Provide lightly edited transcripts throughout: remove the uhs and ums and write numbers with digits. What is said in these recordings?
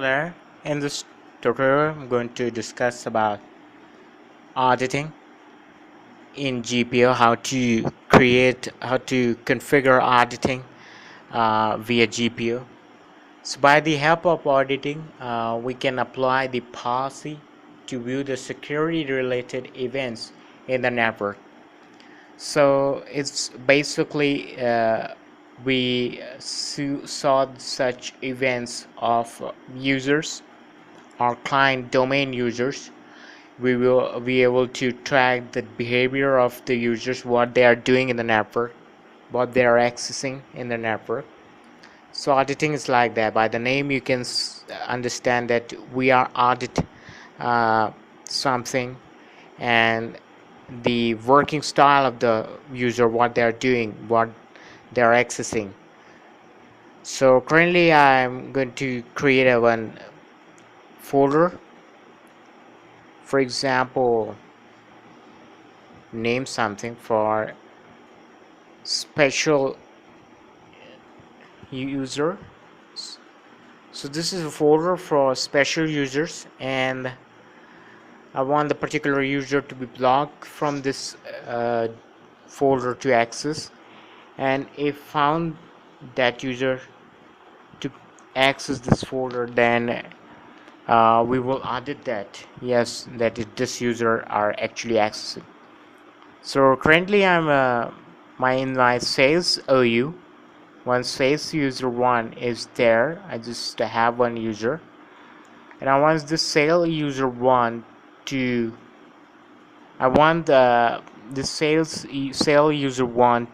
Hello there. In this tutorial, I'm going to discuss about auditing in GPO, how to configure auditing via GPO. So by the help of auditing, we can apply the policy to view the security related events in the network. So it's basically we saw such events of users or client domain users. We will be able to track the behavior of the users, what they are doing in the network, what they are accessing in the network. So auditing is like that. By the name you can understand that we are audit something, and the working style of the user, what they are doing, what they are accessing. So currently I'm going to create a one folder. For example, name something for special user. So this is a folder for special users, and I want the particular user to be blocked from this folder to access, and if found that user to access this folder, then we will audit that, yes, that this user are actually accessing. So currently I'm in my sales OU. Once sales user 1 is there, I just have one user, and I want the sale user 1 to I want the sale user 1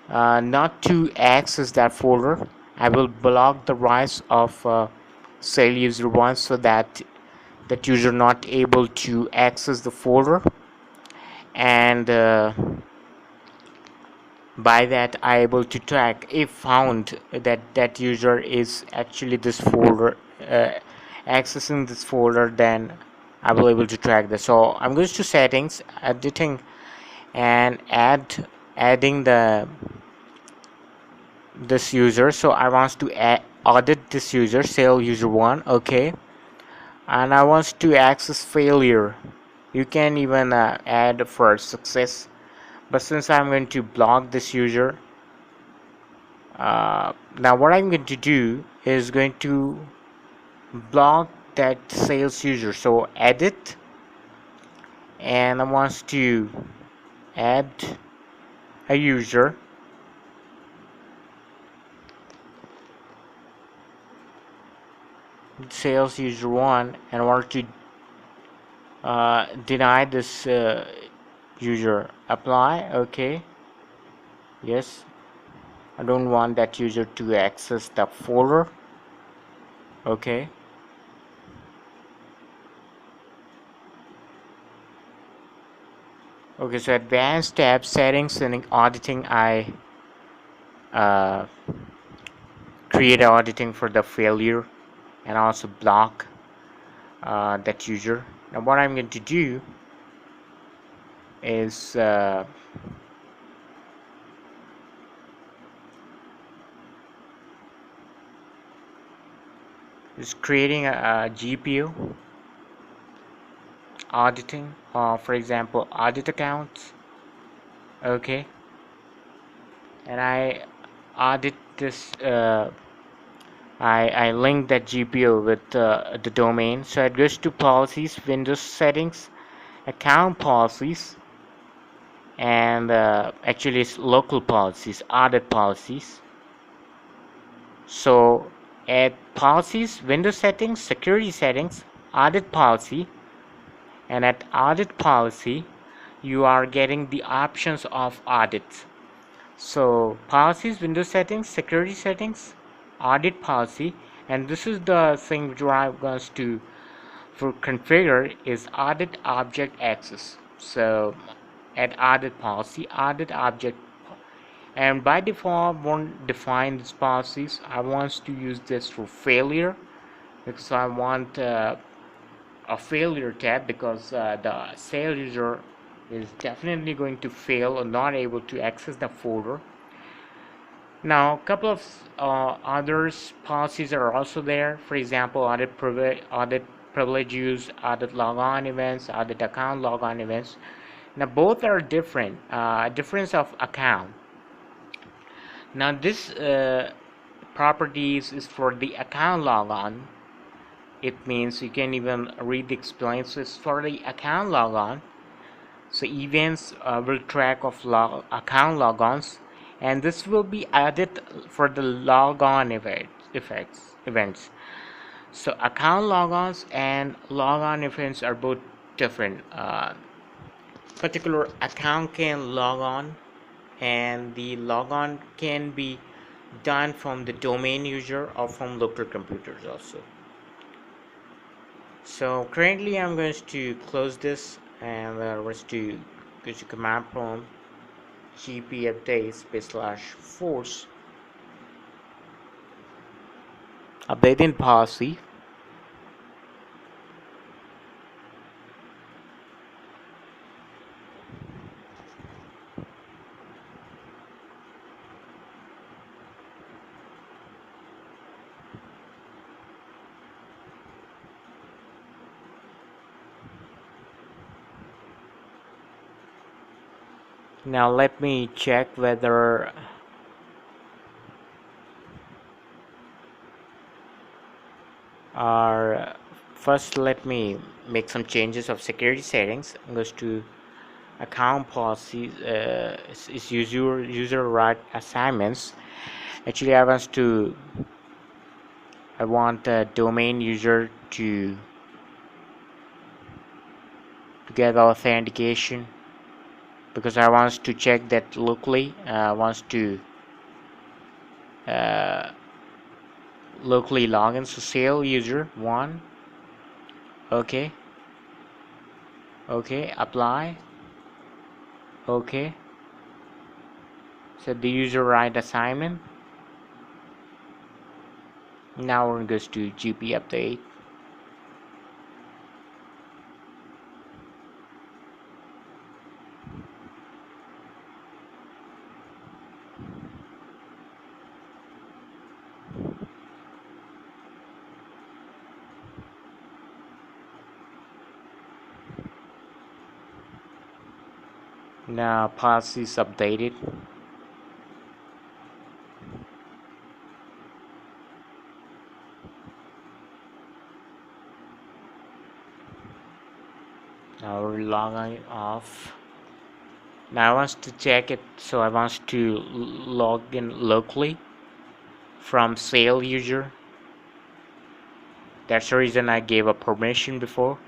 not to access that folder. I will block the rights of sale user 1 so that that user not able to access the folder, and by that I able to track. If found that that user is actually this folder accessing this folder, then I will able to track this. So I'm going to settings, editing, and adding this user. So I want to audit this user, sale user 1. Okay, and I want to access failure. You can even add for success, but since I'm going to block this user, now what I'm going to do is going to block that sales user. So edit, and I want to add a user, sales user 1, and I want to deny this user. Apply. Okay, yes, I don't want that user to access the folder. Okay, so advanced tab, settings and auditing, I create auditing for the failure and also block that user. Now what I'm going to do is creating a GPO auditing, for example audit accounts. Okay, and I audit this I link that GPO with the domain. So it goes to policies, Windows settings, account policies, and actually it's local policies, audit policies. So at policies, Windows settings, security settings, audit policy, and at audit policy you are getting the options of audits. So policies, Windows settings, security settings, audit policy, and this is the thing which I'm going to for configure is audit object access. So at audit policy, audit object, and by default won't define these policies. I want to use this for failure because I want a failure tab, because the sale user is definitely going to fail or not able to access the folder. Now, a couple of others policies are also there. For example, audit privilege use, audit logon events, audit account logon events. Now, both are different. Difference of account. Now, this properties is for the account logon. It means you can even read the explains. So it's for the account logon. So events will track of account logons, and this will be added for the logon events. So account logons and logon events are both different. Particular account can log on, and the logon can be done from the domain user or from local computers also. So currently I'm going to close this, and we're to go to command prompt GP update /force updating policy. Now let me check whether our first let me make some changes of security settings. I'm going to account policies is user right assignments. Actually, I want the domain user to get authentication, because I want to check that locally. Wants to uh, locally log in. So sale user 1. Okay. Apply. Okay. So the user right assignment. Now we're going to GP update. Now policy is updated. Now we're logging off. Now I want to check it, so I want to log in locally from sale user. That's the reason I gave a permission before.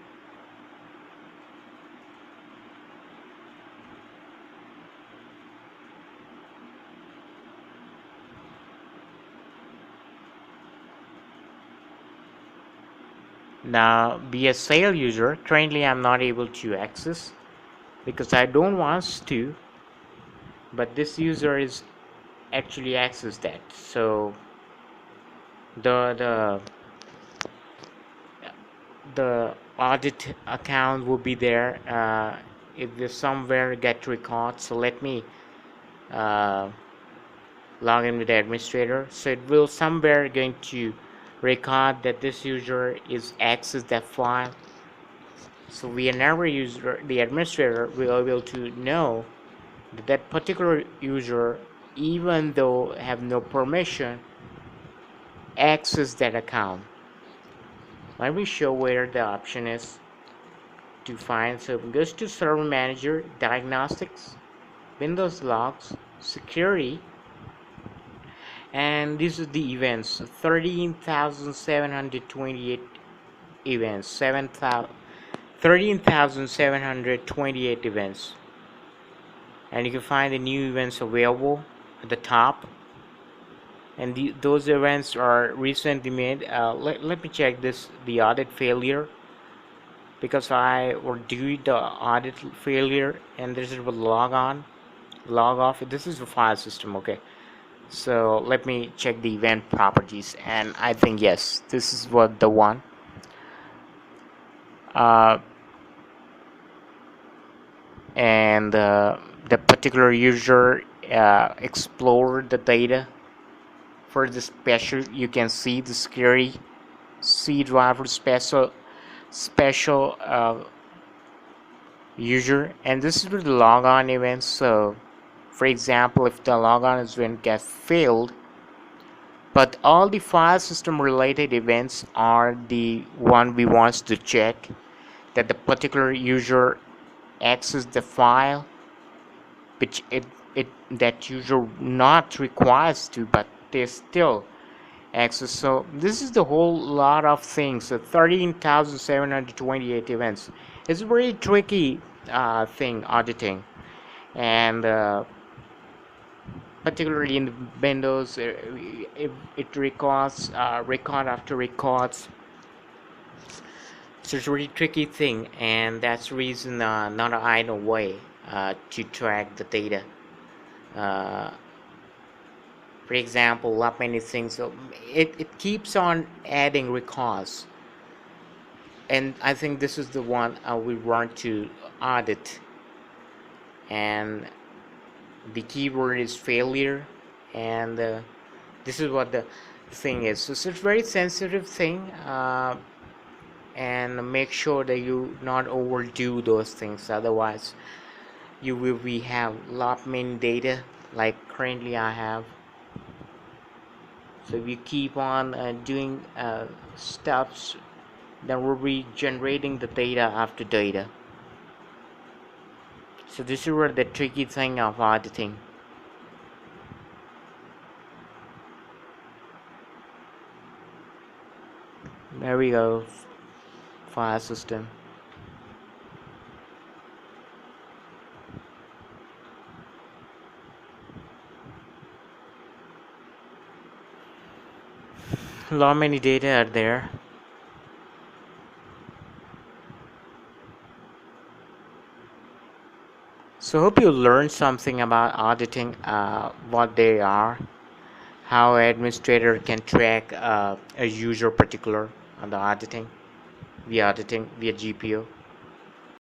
Now be a sale user. Currently I'm not able to access because I don't want to, but this user is actually access that. So the the audit account will be there. If there's somewhere get record, so let me uh, log in with the administrator. So it will somewhere going to record that this user is access that file. So whenever user the administrator will be able to know that that particular user, even though have no permission, access that account. Let me show where the option is to find. So it goes to Server Manager, Diagnostics, Windows Logs, Security, and this is the events. 13,728 events. 13,728 events, and you can find the new events available at the top. And those events are recently made. Let me check this, the audit failure, because I will do the audit failure, and this is a log off. This is a file system. Okay, so let me check the event properties, and I think yes, this is what the one. uh, and the particular user explored the data for the special, you can see the scary C driver special user, and this is with the logon events. So for example, if the logon event gets failed, but all the file system related events are the one we want to check, that the particular user access the file which it that user not requires to, but they still access. So this is the whole lot of things. So 13,728 events. It's a very tricky thing, auditing, and particularly in Windows, it records record after records. So it's a really tricky thing, and that's the reason not an idle way to track the data. Uh, for example, not many things. So it keeps on adding records, and I think this is the one we want to audit. And the keyword is failure, and this is what the thing is. So it's a very sensitive thing. And make sure that you not overdo those things, otherwise you will be have lot many data like currently I have. So if you keep on doing steps, then we'll be generating the data after data. So this is where the tricky thing of auditing. There we go, file system. A lot many data are there. So hope you learned something about auditing, what they are, how administrator can track a user particular on the auditing via GPO.